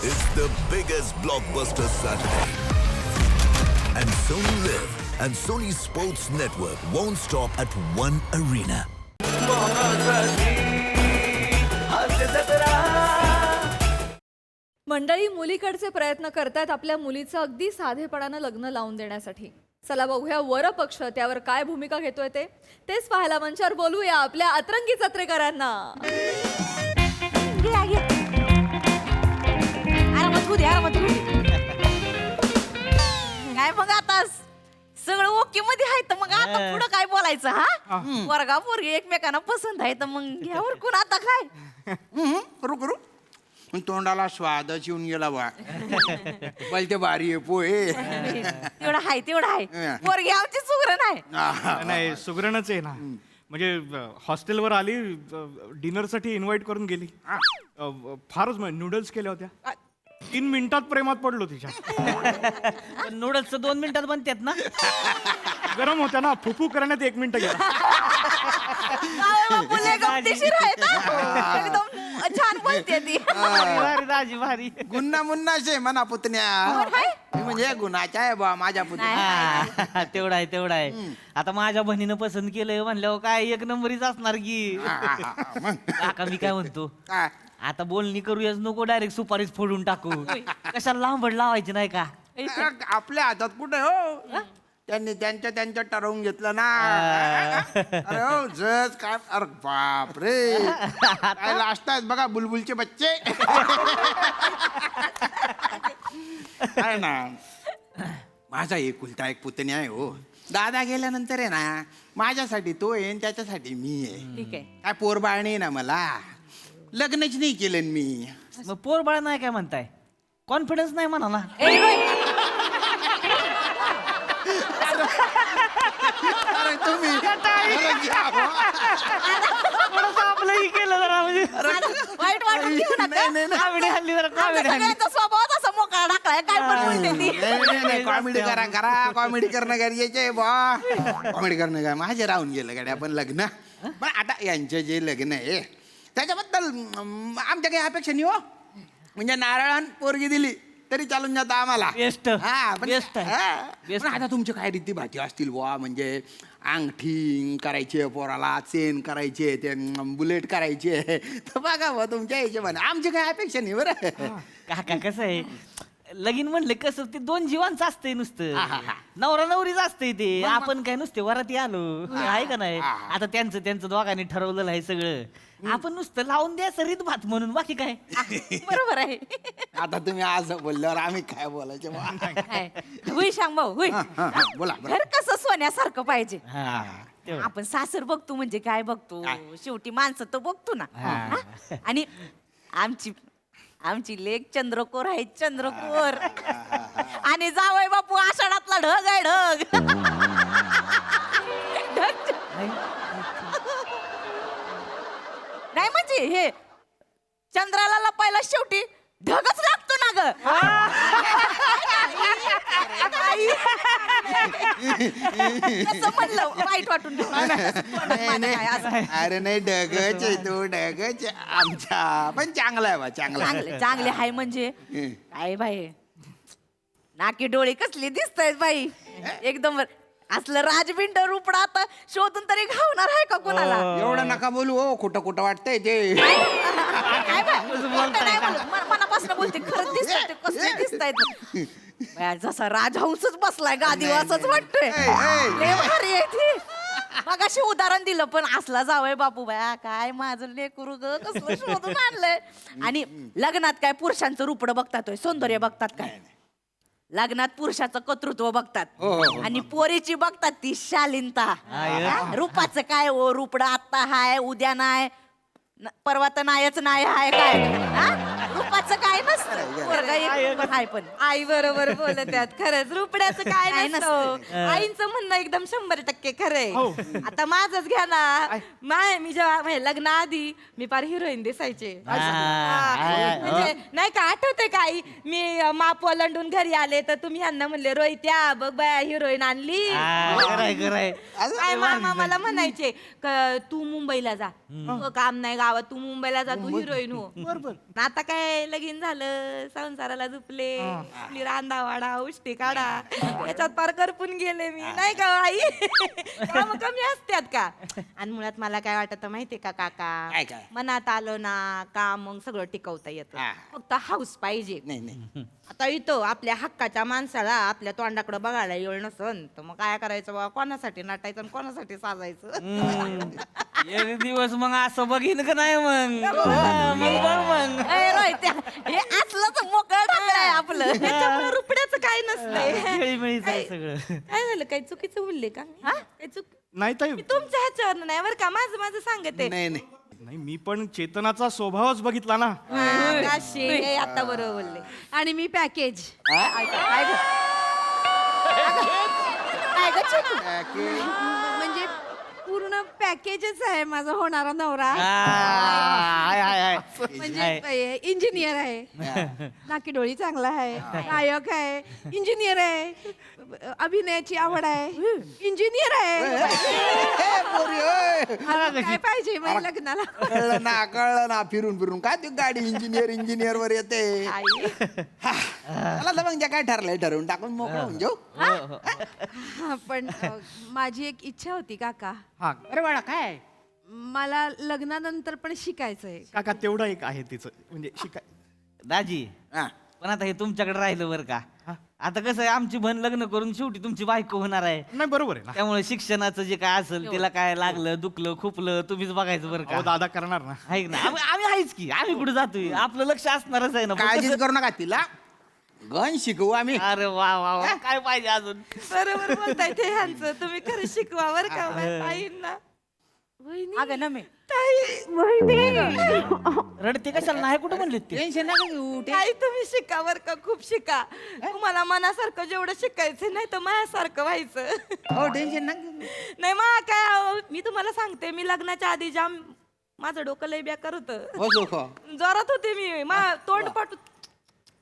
It's the biggest blockbuster Saturday. And Sony Live and Sony Sports Network won't stop at one arena. मंडळी मुलीकडचे प्रयत्न करतायत आपल्या मुलीचं अगदी साधेपणानं लग्न लावून देण्यासाठी. चला बघूया वर पक्ष त्यावर काय भूमिका घेतोय तेच पाहायला मंचावर बोलूया आपल्या अतरंगी जत्रेकरांना. काय मग आता सगळं ओके मध्ये आहे तर मग आता पुढं काय बोलायचं हा वर्गा पोरगी एकमेकांना पसंत आहे तर मग घ्यावर कोण आता काय करू करू तोंडाला स्वादच येऊन गेला बा बोलते बारी आहे पोहे तेवढं आहे पोरगी आमची सुग्र नाही. नाही सुगरणच आहे ना. म्हणजे हॉस्टेलवर आली, डिनरसाठी इन्व्हाइट करून गेली. फारच नूडल्स केल्या होत्या. 3 मिनिटात प्रेमात पडलो तिच्या. नूडल्स 2 मिनिटात बनतात ना. गरम होत्या ना, फुफू करण्यात 1 मिनिट गेला. बापू लय गमतीशीर आहेत, हा. एकदम छान बोलते ती. भारी दाजी भारी. गुन्हा मुन्नाशे म्हणा पुतण्या मी म्हणजे गुन्हाच्या आहे बा माझ्या पुतण्या. तेवढा आहे. आता माझ्या बहिणीनं पसंत केलंय म्हणल्यावर काय 1 नंबरीच असणार की. काका मी काय म्हणतो, काय आता बोलणी करूयाच नको, डायरेक्ट सुपारीच फोडून टाकू. कशाला लांबड लावायची नाही का. आपल्या हातात कुठे हो, त्यांनी त्यांच्या ठरवून घेतलं ना. अरे हो जज काय, अरे बाप रे काय लास्ट आहेत बघा बुलबुलचे बच्चे. आहे ना माझा एकुलता एक पुतणी आहे हो. दादा गेल्यानंतर आहे ना माझ्यासाठी तो आहे आणि त्याच्यासाठी मी आहे. ठीक आहे. काय पोरबाळ नाही ना मला, लग्नच नाही केलं मी. मग पोर बाळ नाही काय म्हणताय, कॉन्फिडन्स नाही म्हणा ना. अरे तुम्ही आपलंही केलं जरा म्हणजे वाईट वाटून घेऊ नका. कॉमेडी हल्ली जरा आमचा कॉमेडी हल्ली. सगळ्यांचा स्वभाव असा मोकळा ढाकलाय, काय पण बोलते ती. नाही कॉमेडी करा कॉमेडी करणं गरजेचं आहे बा. कॉमेडी करणं काय माझे राहून गेलं गाड्या. पण लग्न पण आता यांचं जे लग्न आहे त्याच्याबद्दल आमच्या काही अपेक्षा नाही हो. म्हणजे नारळान पोरगी दिली तरी चालून जातं आम्हाला. Best. हा, पण- Best आहे. हा. Best पण आता तुमचे काय रीती भाती असतील बुवा, म्हणजे अंगठी करायची पोराला, चेन करायचे, ते बुलेट करायचे, तर बघा बुवा तुमच्या हिशोबाने. आमची काय अपेक्षा नाही बरं. काका कसं आहे, लगीन म्हणलं कसं ते 2 जीवांचं असतंय नुसतं. नवरा नवरीच असतंय ते. आपण काय नुसते वराती आलो आहे का नाही. आता त्यांचं दोघांनी ठरवलेलं आहे सगळं. आपण नुसतं लावून द्यायचं रीत भात म्हणून, बाकी काय. बरोबर आहे. आता तुम्ही आज बोलल्यावर आम्ही काय बोलायचे बुवा? हुई सांग भाऊ हुई. बोला घर कसं सोन्यासारखं पाहिजे. हा, तेवढं. आपण सासर बघतो म्हणजे काय बघतो, शेवटी माणसं तर बघतो ना. हा? आणि आमची लेक चंद्रकोर आहे, चंद्रकोर. आणि जावई बापू आषाढातला ढग आहे, ढग. नाही म्हणजे हे चंद्राला लपायला शेवटी ढगच लागतो ना ग. कसं म्हणलं, वाईट वाटून घेऊ नका. अरे नाही डगच आहे तो, डगच आहे आमच्या. पण चांगला आहे बा, चांगला आहे. चांगले आहे म्हणजे काय बाई, नाकी डोळे कसले दिसत आहेत बाई. एकदम असलं राजबिंड रुपडा आता शोधून तरी घावणार आहे का कोणाला. एवढं नका बोलू हो, खोटं खोटं वाटतंय ते. काय बाई, खोटं नाही बोलत. मनापासून बोलते, खरंच दिसतंय ते, कसले दिसतायत. जसा राजहंसच बसलाय गादी असंच वाटतोय. लय भारी आहे ती. मगाशी उदाहरण दिलं पण असला जावय बापू बाया, काय माझं लेकरू ग कसलं शोधून आणलंय. आणि लग्नात काय पुरुषांचं रुपडं बघतात, सौंदर्य बघतात काय. लग्नात पुरुषाचं कर्तृत्व बघतात आणि पोरीची बघतात ती शालीनता. रूपाचं काय ओ, रुपडं आत्ता हाय उद्या नाही, परवा तर नायच नाही हाय काय. रूपाचं काय नसतं. हाय पण आई बरोबर बोलत आहेत खरंच रुपड्याचं काय काय नसतं नसतं. आईंचं म्हणणं एकदम 100% खरंय हो. आता माझंच घ्या ना मी जेव्हा म्हणजे लग्नाआधी मी फार हिरोईन दिसायचे म्हणजे नाही का आठवते का आई मी माप ओलांडून घरी आले तर तुम्ही ह्यांना म्हणले रोहित्या बघ बाया हिरोईन आणली खरंय काय मामा मला म्हणायचे तू मुंबईला जा काम नाही गावात तू मुंबईला जा तू हिरोईन हो बरोबर आता काय लगीन झालं संसाराला झुपले आपली रांदावाडा उष्टी काढा याच्यात पार करपून गेले मी नाही का आई काम कमी असतात का आणि मुळात मला काय वाटत माहितीये का काका काय? मनात आलं ना काम मग सगळं टिकवता येतं हा. फक्त हाऊस पाहिजे नाही नाही आता इथं आपल्या हक्काच्या माणसाला आपल्या तोंडाकडे बघायला येळ नसन तर मग काय करायचं बाबा कोणासाठी नटायचं आणि कोणासाठी साजायचं एक दिवस मग असं बघीन का नाही मग मग बघ मग ए, रोहित्या, हे असलंच मोकळं ढाकळं आहे आपलं त्याच्यामुळे रुपड्याचं काय नसतंय खेळीमेळीच आहे सगळं काय झालं काही चुकीचं बोलले का मी? काही चुक नाही ताई मी तुमच्या ह्याच्यावर नाही बरं का माझं सांगते नाही नाही नाही मी पण चेतनाचा स्वभावच बघितला ना हे आता बरोबर बोलले आणि मी पॅकेज काय गं चिकू? म्हणजे पूर्ण पॅकेजच आहे माझा होणारा नवरा हाय हाय हाय म्हणजे इंजिनियर आहे नाकी डोळी चांगला आहे गायक आहे इंजिनियर आहे अभिनयाची आवड आहे इंजिनियर आहे अजून काय पाहिजे माझ्या लग्नाला कळलं ना फिरून काय तू गाडी इंजिनियर वर येते मला तर मग काय ठरलंय ठरवून टाकून मोकळं होऊन जाऊ हा, पण माझी एक इच्छा होती काका हा अरे बाळा काय मला लग्नानंतर पण शिकायचंय काका तेवढं एक आहे तिचं म्हणजे शिकाय दाजी हा. पण आता हे तुमच्याकडे राहिलं बरं का आता कसं आहे आमची बहीण लग्न करून शेवटी तुमची बायको होणार आहे नाही बरोबर आहे ना त्यामुळे शिक्षणाचं जे काय असेल तिला काय लागलं दुखलं खुपलं तुम्हीच बघायचं बरं अहो, का दादा करणार ना आहे ना आम्ही आहेच की आम्ही कुठे जातोय आपलं लक्ष असणारच आहे ना पण काळजीच कसं- करू नका तिला गण शिकवू आम्ही अरे वा वा वा काय पाहिजे अजून बरोबर बोलताय ते ह्यांचं तुम्ही खरं शिकवा बरं का माझ्या ताईंना अगं नमे रडते कशाला नाही कुठं म्हणले ते टेन्शन नका घेऊ ताई तुम्ही शिका बरं का खूप शिका तुम्हाला मनासारखं जेवढं शिकायचं नाही तर माझ्यासारखं व्हायचं हो टेन्शन नका घेऊ. नाही मग काय अहो, मी तुम्हाला सांगते मी लग्नाच्या आधी जाम माझं डोकं लय बेकार होतं हो सुख जोरात होते मी तोंड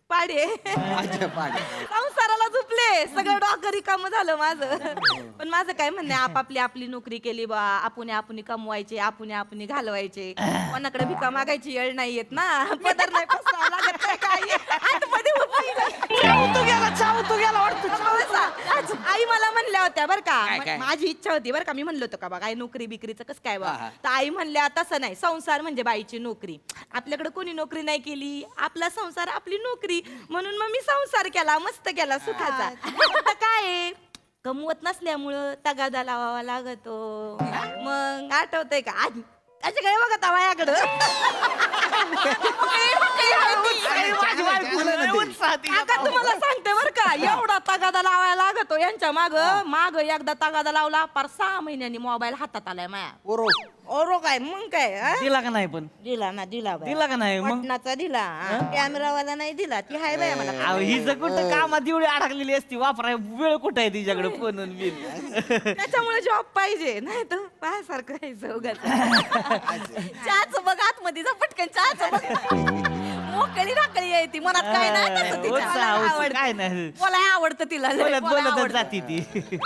पाडे अच्छा पाड संसाराला झुपले सगळं डोकं रिकामं झालं माझं पण माझं काय म्हणणं आहे, आपापली आपली नोकरी केली बा आपण कमवायचे आपण घालवायचे कोणाकडे भिका मागायची येळ नाही येत ना पदर नाही पसरावं लागत नाही काही आतमध्ये उभं राहायचं. आई मला म्हणल्या होत्या बरं काय, का काय? माझी इच्छा होती बरं का मी म्हणलो होतो का बा काय नोकरी बिकरीचं कसं काय बा हा, हा. तर आई म्हणल्या तसं नाही संसार म्हणजे बाईची नोकरी आपल्याकडे कोणी नोकरी नाही केली आपला संसार आपली नोकरी म्हणून मग मी संसार केला मस्त केला सुखाचा आता काय आहे, कमवत नसल्यामुळं तगादा लावावा लागतो मग आठवतंय का आज त्याच्या काय बघत माझ्याकडं आता तुम्हाला सांगते बर का एवढा तगादा लावायला लागतो यांच्या माग एकदा तगादा लावला पार 6 महिन्यांनी मोबाईल हातात आलाय माया ओरो ओरो काय मग काय हा? दिला का नाही पण दिला ना दिला बाई. दिला का नाही मग पटनाचा दिला कॅमेरावाला नाही दिला ती हाय बाय मला अहो, ही जर कुठं कामात एवढी अडकलेली असती वापराय वेळ कुठं आहे तिच्याकडे फोन बिल त्याच्यामुळे जॉब पाहिजे नाही तर पायासारखं राहायचं उगाच चहाचं बघ आतमध्ये जा पटकन चहाचं बघ मोकळी राकळी आहे ती मनात काय नाही तसं तिच्या. उत्साह, मला उत्साह, आवडतं. काय नाही. मला आवडतं तिला लय, बोलत मला बोलतच आवडतं. जाती ती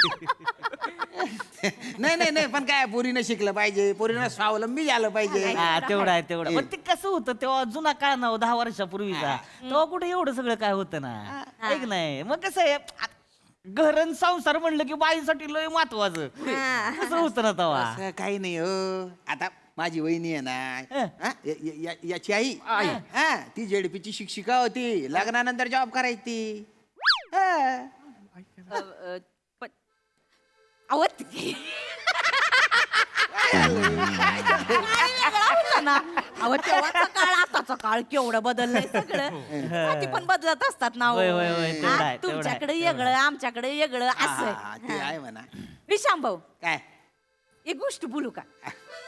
नाही पण काय पोरीनं शिकलं पाहिजे पोरीनं स्वावलंबी झालं पाहिजे हा तेवढं आहे तेवढं पण ते कसं होतं तेव्हा जुना काळ ना 10 वर्षापूर्वीचा तेव्हा कुठे एवढं सगळं काय होतं ना ऐक नाही मग कसं आहे घरन संसार म्हणलं की बाईसाठी लय महत्वाचं कसं होतं ना तेव्हा असं काही नाही हो आता माझी वहिनी आहे ना हा? याची आई हा ती जेडपीची शिक्षिका होती लग्नानंतर जॉब करायची ती हा. आवडते अहो तेव्हाचा काळ आताचा काळ केवढं बदललंय सगळं जाती पण बदलत असतात ना हो. होय, होय, होय, तेवढं हा, आहे, तेवढं आहे, तुमच्याकडे वेगळं आमच्याकडे वेगळं हा, असं ते आहे म्हणा विशाम भाऊ काय एक गोष्ट बोलू का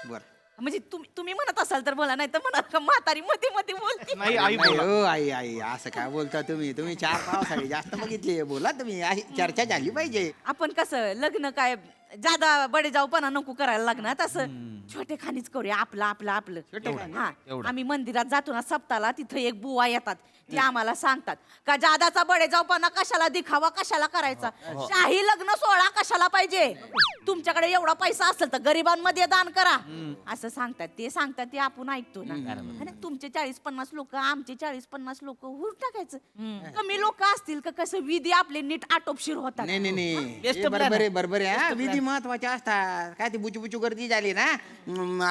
बर म्हणजे तुम्ही म्हणत असाल तर बोला, नाही तर म्हणा का म्हातारी मध्ये मध्ये बोलते. नाही आई नाही बोला. हो आई आई असं काय बोलता तुम्ही 4 पावसाळी जास्त बघितली बोला तुम्ही, अशी चर्चा झाली पाहिजे. आपण कसं लग्न काय जादा बडे जाऊपणा नको करायला लागणार, तसं छोटे खानीच करूया, आपलं आपलं आपलं. हा आम्ही मंदिरात जातो ना सप्ताला, तिथं एक बुवा येतात, ते आम्हाला सांगतात का जादाचा बडे जाऊपणा कशाला दिखावा कशाला करायचा, शाही लग्न सोहळा कशाला पाहिजे, तुमच्याकडे एवढा पैसा असेल तर गरिबांमध्ये दान करा असं सांगतात. ते सांगतात ते आपण ऐकतो ना. आणि तुमचे 40-50 लोक, आमचे 40-50 लोक हुर टाकायचं. कमी लोक असतील का कसं विधी आपले नीट आटोपशीर होतात. नाही नाही नाही Best हे plan बरोबर आहे आहे. बरोबर आहे हा. विधी महत्वाच्या असतात. काय ती बुचू गर्दी झाली ना,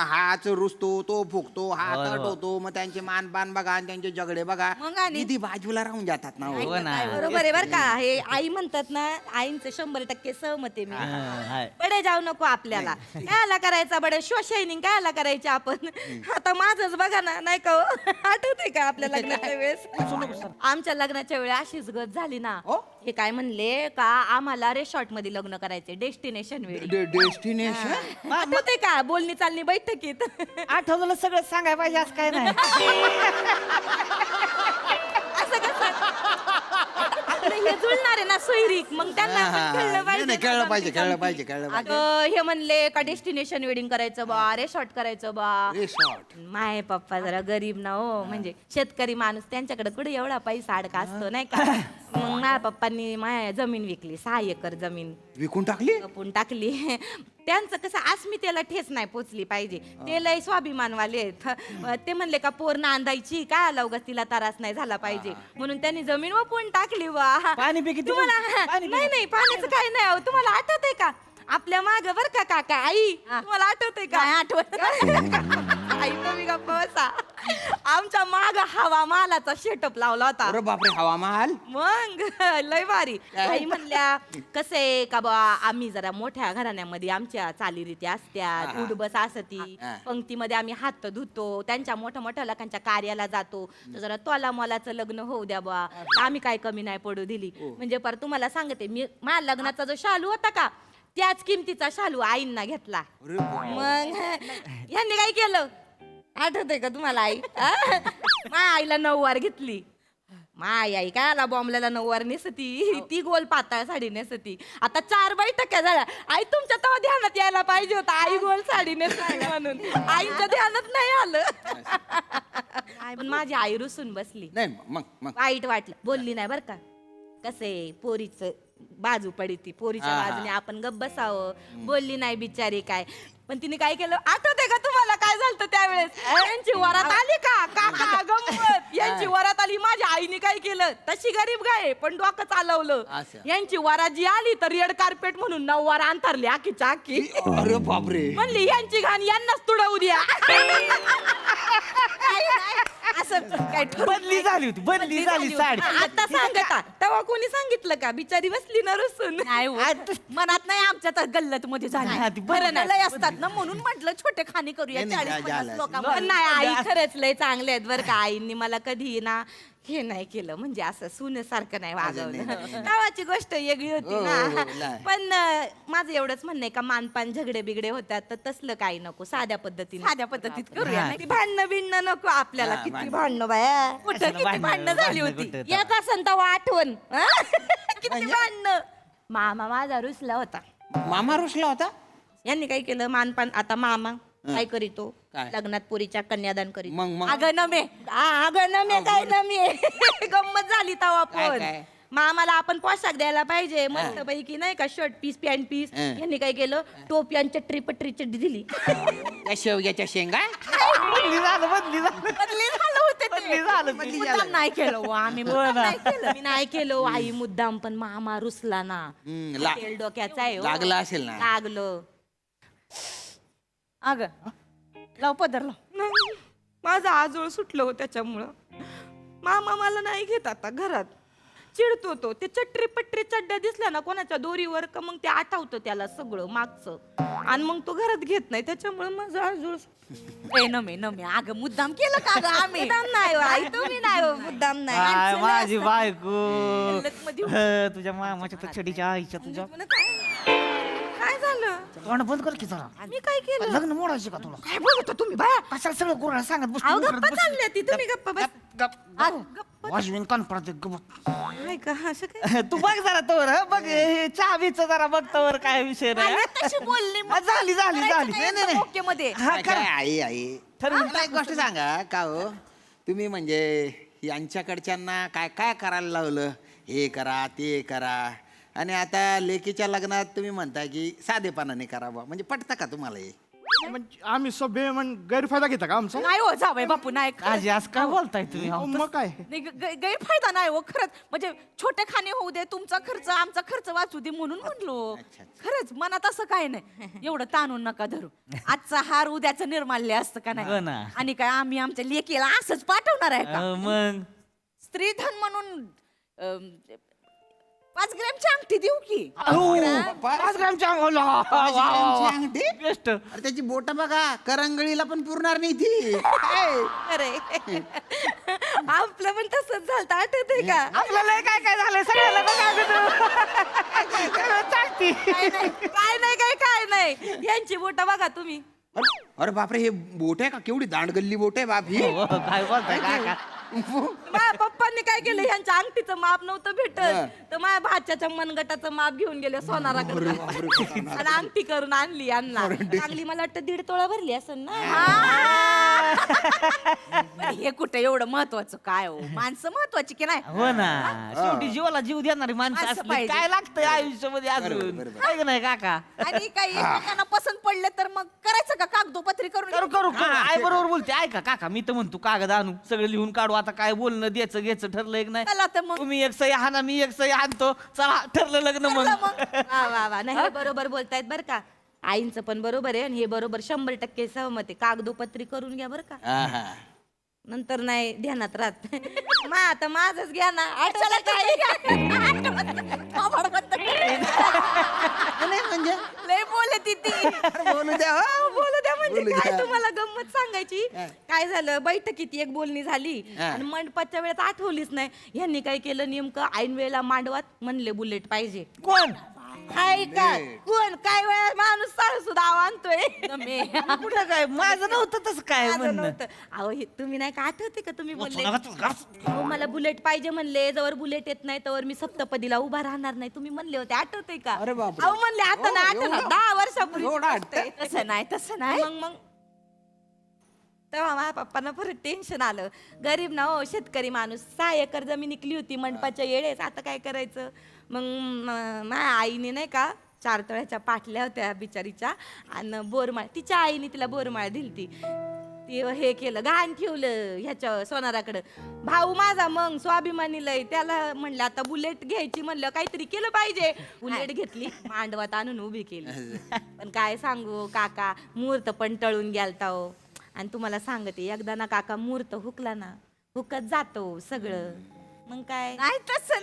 हाच रुसतो तो फुकतो, हा तट होतो, मग त्यांचे मानपान बघा आणि त्यांचे झगडे बघा, मग आणि? विधी बाजूला राहून जातात ना हो. हो ना. बरोबर आहे बर का. हे आई म्हणतात ना, आईंचं 100% सहमत आहे मी. हाय. बडे जाऊ नको आपल्याला. कायला करायचा बडे, शो शायनिंग कायला करायची आपण. आता माझंच बघा ना, नाही का हो? आठवतंय का आपल्या लग्नाच्या वेळेस? आमच्या लग्नाच्या वेळेस अशीच गत झाली ना. हे काय म्हणले का आम्हाला रिसॉर्ट मध्ये लग्न करायचे, डेस्टिनेशन वेळी. डेस्टिनेशन आठवतंय का बोलणी चालणी बैठकीत? आठवलं सगळं सांगायला पाहिजे असं काय नाही. असं कसं आपलं हे जुळणार आहे ना सोयरीक, मग त्यांना पण कळलं पाहिजे. कळलं पाहिजे कळलं पाहिजे. अगं, हे म्हणले का डेस्टिनेशन वेडिंग करायचं बा, रिसॉर्ट करायचं बा. रिसॉर्ट माय पप्पा जरा गरीब ना हो, म्हणजे शेतकरी माणूस, त्यांच्याकडे कुठे एवढा पैसा अडका असतो नाही का. मग माझ्या पप्पांनी माझ्या जमीन विकली, 6 एकर जमीन विकून टाकली. कपून टाकली. त्यांचं कसं अस्मितेला ठेस नाही पोचली पाहिजे, ते लय स्वाभिमानवाले आहेत. ते म्हणले का पोर नांदायची काय आला उगाच तिला त्रास नाही झाला पाहिजे, म्हणून त्यांनी जमीन वपून टाकली बा. पाणी पी किती? तुम्हाला पाणी पी. नाही पाण्याचं काय नाही अहो. तुम्हाला आठवतंय का आपल्या माग बर का काका आई, तुम्हाला आठवतंय का? आठवत आई तुम्ही गप्पा बसा. आमच्या माग हवा मालाचा शेटअप लावला होता. अरे बापरे, हवामान. मग लय भारी. आई म्हणल्या कसे का बा, आम्ही जरा मोठ्या घराण्यामध्ये आमच्या चालीरीती असत्यात, उडबस असती, पंक्तीमध्ये आम्ही हात धुतो, त्यांच्या मोठ्या मोठ्या लोकांच्या कार्याला जातो, तर जरा तोला मोलाचं लग्न होऊ द्या बा. आम्ही काय कमी नाही पडू दिली. म्हणजे पर तुम्हाला सांगते मी, माझ्या लग्नाचा जो शालू होता का, त्याच किमतीचा शालू आईंना घेतला. मग यांनी काय केलं आठवतंय का तुम्हाला आई? माझ्या आईला 9 वार घेतली. माय आई काय आला बॉम्बला 9 वार नेसती, ती गोल पाताळ साडी नेसती. आता 4 बैठक्या झाल्या. आई तुमच्या तेव्हा ध्यानात यायला पाहिजे होतं, आई गोल साडी नेसती म्हणून. आईच्या ध्यानात नाही आलं. पण माझी आई रुसून बसली. नाही मग वाईट वाटलं, बोलली नाही बर का. कसे पोरीच बाजू पडी ती, पोरीच्या बाजूने आपण गप्प बसावं. बोलली नाही बिचारी काय. पण तिने काय केलं आठवतंय का तुम्हाला काय झालं त्यावेळेस? यांची वरात आली का काका, गंमत. यांची वरात आली, माझ्या आईने काय केलं, तशी गरीब गाय पण डोकं चालवलं. यांची वरात जी आली तर रेड कार्पेट म्हणून 9 वार अंतरली आखीच्या आखी. अरे बापरे, म्हणली यांची घाण यांनाच तुडवू द्या. असं काय बदली झाली होती, बदली झाली साडी. आता सांगता तेव्हा कोणी सांगितलं का, बिचारी बसली ना रुसून. नाही हो. मनात नाही, आमच्या तर गल्लत मध्ये हा, ती झाली. बरं बरं लय असतात ना, म्हणून म्हटलं छोटे खाणी करूया. नाही, 40-50 झालं. लोकांमध्ये. पण नाही, आई खरंच लय चांगले आहेत बरं का. आईंनी मला कधी ना हे नाही केलं, म्हणजे असं सुनेसारखं नाही वागवलं. गावाची गोष्ट वेगळी होती हो, ना. नाही. पण माझं एवढंच म्हणणं आहे का मानपान झगडे बिगडे होतात तर तसलं काही नको, साध्या पद्धतीत करूया. हा. नाही भांडणं बिणणं नको आपल्याला. हा, किती भांडणं बाया, कुठं किती भांडणं, भांडणं झाली भांडणं होती. कुठं? एक असं तेव्हा आठवण. हा? किती भांडणं. मामा माझा रुसला होता. मामा रुसला होता. यांनी काय केलं, मानपान आता मामा काय करीतो, काय? लग्नात पोरीच्या कन्यादान करीत. मग अगं नमे, अगं नमे काय नमे. गंमत झाली तवा काय, पण. काय? मामाला आपण पोशाख द्यायला पाहिजे मस्त पैकी नाही का, शर्ट पीस पॅन्ट पीस. यांनी काय केलं, टोपी आणि चट्टी पट्टी चड्डी दिली. त्या शेवग्याच्या शेंगा. बदली झालं. बदली झालं होते ते. बदली झालं. मुद्दाम नाही केलं हो, आम्ही मुद्दाम नाही केलं. मी नाही केलं आई मुद्दाम, पण मामा रुसला ना. तेल डोक्याचा आहे हो. लागला असेल ना. लागलं. अगं लाव पदर लाव. माझं आजोळ सुटलं हो त्याच्यामुळं. मामा मला नाही घेत आता घरात, चिडतो तो. ते चट्टी पट्टी चड्ड्या दिसल्या ना कोणाच्या दोरीवर का, मग ते आठवतं त्याला सगळं मागचं, आणि मग तो घरात घेत नाही. त्याच्यामुळे माझं आजोळ. नमे अगं मुद्दाम केलं का गं आम्ही? मुद्दाम नाही हो, आई तुम्ही नाही हो, मुद्दाम नाही. काय माणसं लय माझी असतात. बायको, गल्लतमध्ये तुझ्या मामाच्या तर छडीच्या आईच्या तुझ्या. काय झालं? तोंड बंद कर की जरा. मी काय केलं लग्न मोडायचे का तुला? काय बोलतो तुम्ही बाया कशाला सगळं कोणाला सांगत बसतो? अहो उघडत गप्पा बसतो. चालल्या ती तुम्ही गप्पा बस वाजवीन कान पडते गप्प. नाही का असं काय तू बघ जरा तोवर हं, बघ हे चहा बीचं जरा बघ तोवर काय विषय नाही मला हं? तशी बोलली मग. हा, झाली झाली करायचं झाली काय नाही, नाही, ओके मध्ये हा, काय करा. आई आई ठरवून मला एक गोष्ट सांगा का हो तुम्ही म्हणजे यांच्याकडच्यांना काय काय करायला लावलं हे करा ते करा आणि आता लेकीच्या लग्नात तुम्ही म्हणता की साधेपणाने करा बा म्हणजे पटतं का तुम्हाला हे म्हणजे आम्ही सभ्य गैरफायदा घेता का आमचा नाही हो जावई बापू नाही आजी आज काय बोलताय तुम्ही अहो, मग काय नाही, गैरफायदा नाही हो खरंच म्हणजे छोटे खाणे होऊ दे तुमचा खर्च आमचा खर्च वाचू दे म्हणून म्हणलो खरंच मनात असं काय नाही एवढं ताणून नका धरू आजचा हार उद्याचं निर्माल्य असतं का हो नाही ना. आणि काय आम्ही आमच्या लेकीला असंच पाठवणार आहे का मग स्त्रीधन म्हणून 5 ग्रॅमची अंगठी देऊ की अहो, 5 ग्रामच्या अंगाला. पाच ग्रॅमची अंगठी? बेस्ट. अरे त्याची बोट बघा करंगळीला पण पुरणार नाही ती काय? अरे आपलं पण तसंच झालं आठवतंय का आपल्याला काय काय झालंय सगळ्याला बघा चालती. काय नाही यांची बोट बघा तुम्ही अरे बापरे हे बोट आहे का केवढी दांडगल्ली बोट आहे बाप ही हो, काय बोलताय काका? माझ्या पप्पांनी काय केलं ह्यांच्या अंगठीचं माप नव्हतं भेटत तर माझ्या भाच्याच्या मनगटाचं माप घेऊन गेले सोनाराकडे आणि अंगठी करून आणली यांना चांगली मला वाटतं 1.5 तोळा भरली असं ना बरं, हे कुठे एवढं महत्वाचं काय हो माणसं महत्वाची की नाही हो ना शेवटी जीवाला जीव देणारी माणसं असं असली पाहिजे. काय लागतंय आयुष्यामध्ये अजून काय का नाही काका? आणि काही एकमेकांना पसंत पडले तर मग करायचं का कागदोपत्री करून करू करू करू आई बरोबर बोलते ऐका काका मी तर म्हणतो कागद आणू सगळं लिहून काढू आता काय बोलणं द्यायचं घ्यायचं ठरलंय की नाही चला तर मग तुम्ही एक सही हाना मी एक सही आणतो चला ठरलं लग्न मग वा वा वा नाही हे बरोबर बोलतायत बरं का आईंचं पण बरोबर आहे आणि हे बरोबर 100% सहमत आहे कागदोपत्री करून घ्या बरं का आहा. नंतर नाही ध्यानात राहत आता माझच घ्या ना आठवलं नाही म्हणजे लय बोलत ती बोलू द्या हो. बोलू द्या म्हणजे बोलू काय द्या. तुम्हाला गंमत सांगायची काय झालं बैठकीत एक बोलणी झाली हा. आणि मंडपाच्या वेळेत आठवलीच नाही ह्यांनी काय केलं नेमकं ऐन वेळेला मांडवात म्हणले बुलेट पाहिजे कोण हाय का कोण काय वेळा माणूस साळ सुद्धा आणतोय कुठं काय माझं नव्हतं तसं काय म्हणणं अहो हे तुम्ही नाही का आठवते का तुम्ही बोलले नका तू घास. अहो, मला बुलेट पाहिजे म्हणले जवळ बुलेट येत नाही तवर मी सप्तपदीला उभा राहणार नाही तुम्ही म्हणले होते आठवते का अरे बापरे. अहो म्हणले आता हो, नाही आठवणार एवढं? 10 वर्षापूर्वी एवढं आठवतंय? तसं नाही मग तेव्हा माझ्या पप्पांना परत टेन्शन आलं गरीब ना हो शेतकरी माणूस 6 एकर जमीन इकली होती मंडपाच्या येळेस आता काय करायचं मग माझ्या आईने नाही का 4 तळ्याच्या पाटल्या होत्या बिचारीच्या आणि बोरमाळ तिच्या आईने तिला बोरमाळ दिलती ती हे केलं गहाण ठेवलं ह्याच्या सोनाराकडं भाऊ माझा मग स्वाभिमानी लय त्याला म्हणलं आता बुलेट घ्यायची म्हणलं काहीतरी केलं पाहिजे बुलेट घेतली मांडवात आणून उभी केली पण काय सांगू काका मुहूर्त पण टळून गेलता हो आणि तुम्हाला सांगते एकदा ना काका मुहूर्त हुकला ना हुकत जातो सगळं मग काय नाही तसं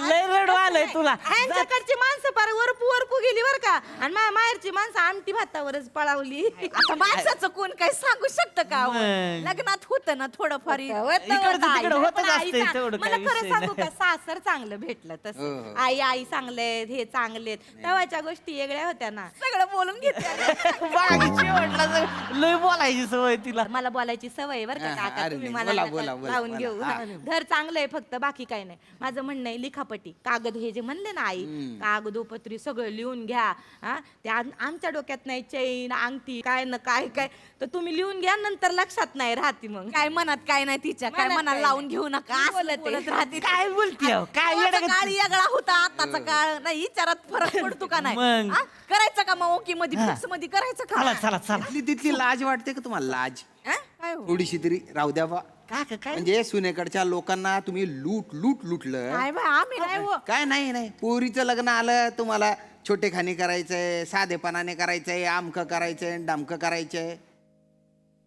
लय रडू आलंय तुला ह्यांच्याकडची माणसं फार वरपू गेली बर का आणि माझ्या माहेरची माणसं आमटी भातावरच पळावली आता माणसाचं कोण काय सांगू शकतं का हो? मग. लग्नात होतं ना थोडंफार इकडचं तिकडं होतच असतंय तेवढं मला काय खरं विषय सांगू नाही. का सासर चांगलं भेटलं तसं आई चांगलेत हे चांगलेत तेव्हाच्या गोष्टी वेगळ्या होत्या ना सगळं बोलून घेतलं बाळाची शेवटला लय बोलायची सवय तिला मला बोलायची सवय आहे बरं का हा, काका अरे तुम्ही नाही, मला बोला, नका बोला, लावून बोला. घेऊ हा. घर चांगलं आहे फक्त बाकी काही नाही माझं म्हणणं आहे लिखापटी कागद हे जे म्हणले ना आई कागदोपत्री सगळं लिहून घ्या हा ते आमच्या डोक्यात नाही चैन अंगठी काय ना काय काय तर तुम्ही लिहून घ्या नंतर लक्षात नाही राहते मग काय मनात काय नाही तिच्या काय मनाला लावून घेऊ नका बोलत राहते काय बोलते अहो? काय तेव्हाचा येडं काळ वेगळा होता आताचा काळ नाही विचारात फरक पडतो का नाही मग. हा? करायचं का मग ओके मध्ये फिक्स मध्ये करायचं चला का चला चला तिथली लाज वाटते का तुम्हाला लाज हा? काय हो? थोडीशी तरी राहू द्या बा काका काय म्हणजे सुनेकडच्या लोकांना तुम्ही लुटलं काय बा आम्ही नाही हो काय नाही पोरीचं लग्न आलं तुम्हाला छोटेखानी करायचंय साधेपणाने करायचंय आमकं करायचंय डामकं करायचंय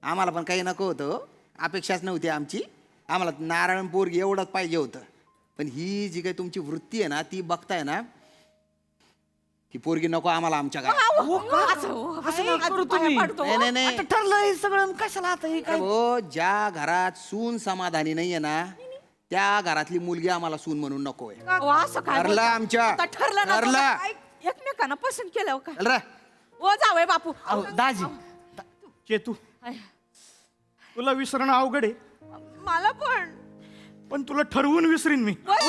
आम्हाला पण काही नको होतं हो. अपेक्षाच नव्हती आमची आम्हाला नारायण पोरगी एवढंच पाहिजे होतं पण ही जी काही तुमची वृत्ती आहे ना ती बघताय ना ती पोरगी नको आम्हाला आमच्या घरात असं नका करू तुम्ही नाही आता ठरलंय सगळं कशाला आता हे काय हो ज्या घरात सून समाधानी नाहीये ना त्या घरातली मुलगी आम्हाला सून म्हणून नको आहे अहो, असं काय ठरलं बोलता? आमच्या आता ठरलं ना ठरलं आता काय एकमेकांना पसंत केलं हो का चल रे ओ जावय बापू अहो, दाजी चेतू तुला विसरणं अवघड आहे मला पण पण तुला ठरवून विसरीन मी अगं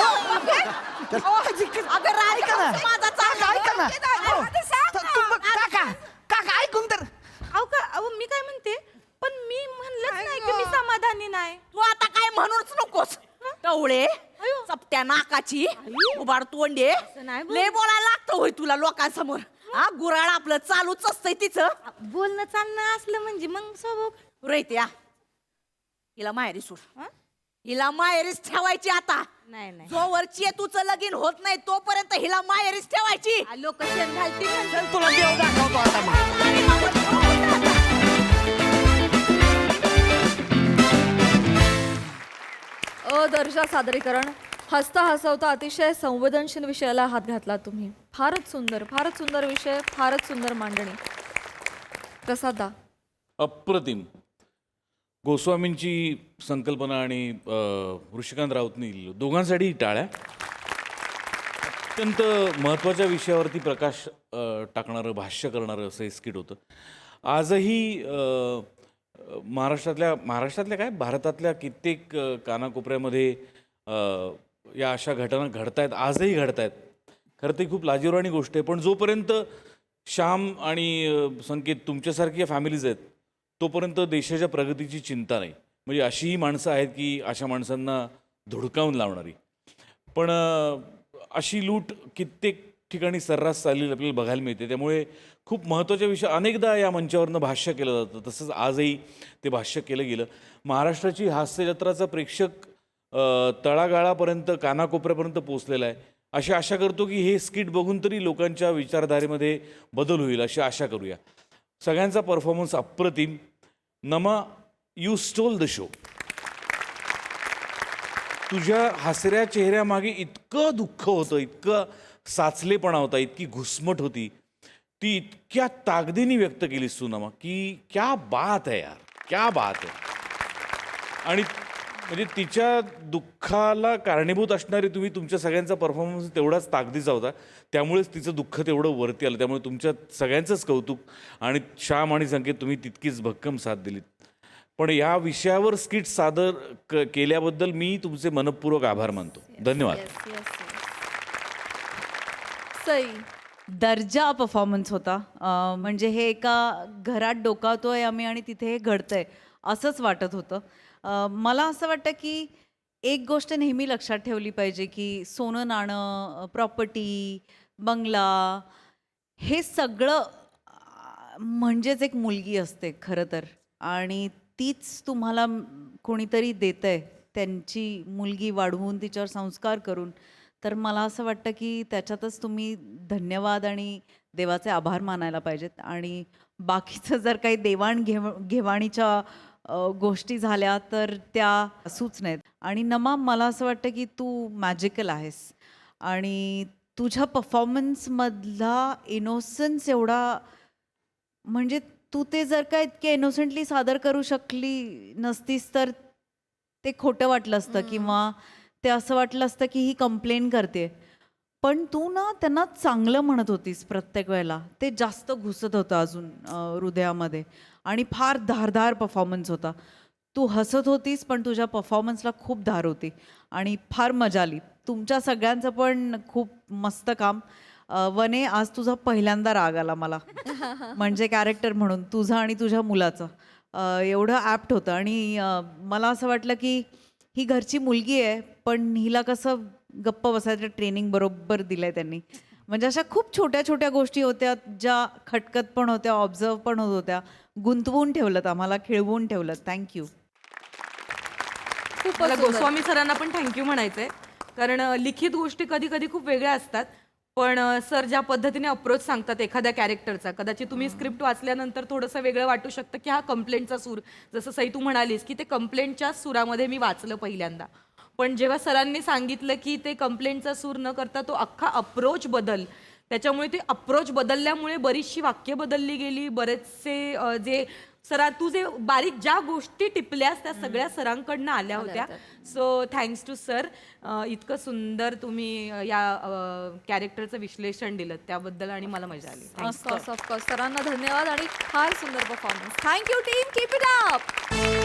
राज ऐका ना. माझा चांगला ऐका ना. अहो, ते सांग ना. काका काका ऐकून तर अहो मी काय म्हणते पण मी म्हणलंच नाही की मी समाधानी नाही. तू आता काय म्हणूच नकोस टवळे चपट्या नाकाची उभार तोंडे नाही बोल. लय बोलायला लागतं होय तुला लोकांसमोर हा गुराळ आपलं चालूच असतंय तिचं बोलणं चालणं असलं म्हणजे मग स्वभाव रहित्या हिला माहेरी सोड हिला माहेरीच ठेवायची आता नाही नाही जोवर चेतूचं लगीन होत नाही तोपर्यंत हिला माहेरीच ठेवायची लोक शेण घालतील म्हणजे. तुला देव दाखवतो आता मी. अदर्शा सादरीकरण हसता हसवता अतिशय संवेदनशील विषयाला हात घातला तुम्ही. फारच सुंदर विषय, फारच सुंदर मांडणी. प्रसादा, अप्रतिम. गोस्वामींची संकल्पना आणि ऋषिकांत राऊतनी दोघांसाठी टाळ्या. अत्यंत महत्त्वाच्या विषयावरती प्रकाश टाकणारं भाष्य करणारं असं हे स्किट होतं. आजही महाराष्ट्रातल्या काय भारतातल्या कित्येक कानाकोपऱ्यामध्ये या अशा घटना घडत आहेत, आजही घडत आहेत. खरं ते खूप लाजिरवाणी गोष्ट आहे. पण जोपर्यंत श्याम आणि संकेत तुमच्यासारख्या फॅमिलीज आहेत तोपर्यंत देशाच्या प्रगतीची चिंता नाही. म्हणजे अशीही माणसं आहेत की अशा माणसांना धुडकावून लावणारी. पण अशी लूट कित्येक ठिकाणी सर्रास चाललेली आपल्याला बघायला मिळते. त्यामुळे खूप महत्त्वाच्या विषय अनेकदा या मंचावरनं भाष्य केलं जातं. तसंच आजही ते भाष्य केलं गेलं. महाराष्ट्राची हास्यजत्राचा प्रेक्षक तळागाळापर्यंत कानाकोपऱ्यापर्यंत पोचलेला आहे. अशी आशा करतो की हे स्किट बघून तरी लोकांच्या विचारधारेमध्ये बदल होईल अशी आशा करूया. सगळ्यांचा परफॉर्मन्स अप्रतिम. नमा, यू स्टोल द शो. तुझ्या हसऱ्या चेहऱ्यामागे इतकं दुःख होतं, इतकं साचलेपणा होता, इतकी घुसमट होती. ती इतक्या ताकदीने व्यक्त केलीस तू नमा की क्या बात आहे यार, क्या बात आहे. आणि म्हणजे तिच्या दुःखाला कारणीभूत असणारे तुम्ही, तुमच्या सगळ्यांचा परफॉर्मन्स तेवढाच ताकदीचा होता. त्यामुळेच तिचं दुःख तेवढं वरती आलं. त्यामुळे तुमच्या सगळ्यांचंच कौतुक. आणि श्याम आणि संकेत तुम्ही तितकीच भक्कम साथ दिलीत. पण या विषयावर स्किट सादर केल्याबद्दल मी तुमचे मनपूर्वक आभार मानतो. धन्यवाद. सई, दर्जा परफॉर्मन्स होता. म्हणजे हे एका घरात डोकावतोय आम्ही आणि तिथे हे घडतंय असंच वाटत होतं. मला असं वाटतं की एक गोष्ट नेहमी लक्षात ठेवली पाहिजे की सोनं नाणं, प्रॉपर्टी, बंगला हे सगळं म्हणजेच एक मुलगी असते खरं तर. आणि तीच तुम्हाला कोणीतरी देतंय, त्यांची मुलगी वाढवून तिच्यावर संस्कार करून. तर मला असं वाटतं की त्याच्यातच तुम्ही धन्यवाद आणि देवाचे आभार मानायला पाहिजेत. आणि बाकीचं जर काही देवाणघेवाणीच्या गोष्टी झाल्या तर त्या असूच नाहीत. आणि नमा, मला असं वाटतं की तू मॅजिकल आहेस आणि तुझ्या परफॉर्मन्समधला इनोसन्स एवढा, म्हणजे तू ते जर का इतके इनोसेंटली सादर करू शकली नसतीस तर ते खोटं वाटलं असतं किंवा ते असं वाटलं असतं की ही कंप्लेन करते. पण तू ना त्यांना चांगलं म्हणत होतीस प्रत्येक वेळेला. ते जास्त घुसत होतं अजून हृदयामध्ये. आणि फार धारदार परफॉर्मन्स होता. तू हसत होतीस पण तुझ्या परफॉर्मन्सला खूप धार होती आणि फार मजा आली. तुमच्या सगळ्यांचं पण खूप मस्त काम. वने, आज तुझा पहिल्यांदा राग आला मला म्हणजे कॅरेक्टर म्हणून तुझा आणि तुझ्या मुलाचं. एवढं ॲप्ट होतं. आणि मला असं वाटलं की ही घरची मुलगी आहे पण हिला कसं गप्प बसायचं ट्रेनिंग बरोबर दिलंय त्यांनी. म्हणजे अशा खूप छोट्या छोट्या गोष्टी होत्या ज्या खटकत पण होत्या, ऑब्झर्व पण होत होत्या. गुंतवून ठेवलं, आम्हाला खिळवून ठेवलं. थँक्यू. मला गोस्वामी सरांना पण थँक्यू म्हणायचंय. कारण लिखित गोष्टी कधी कधी खूप वेगळ्या असतात. पण सर ज्या पद्धतीने अप्रोच सांगतात एखाद्या कॅरेक्टरचा, कदाचित तुम्ही स्क्रिप्ट वाचल्यानंतर थोडंसं वेगळं वाटू शकतं की हा कंप्लेंटचा सूर, जसं सई तू म्हणालीस की ते कंप्लेंटच्या सुरामध्ये मी वाचलं पहिल्यांदा. पण जेव्हा सरांनी सांगितलं की ते कंप्लेंटचा सूर न करता तो अख्खा अप्रोच बदल, त्याच्यामुळे ते अप्रोच बदलल्यामुळे बरीचशी वाक्य बदलली गेली, बरेचसे जे सरा तू जे बारीक ज्या गोष्टी टिपल्यास त्या सगळ्या सरांकडनं आल्या होत्या. So thanks to sir. इतकं सुंदर तुम्ही या कॅरेक्टरचं विश्लेषण दिलं त्याबद्दल आणि मला मजा आली. ऑफकोर्स सरांना धन्यवाद आणि फार सुंदर performance. Thank you team, keep it up.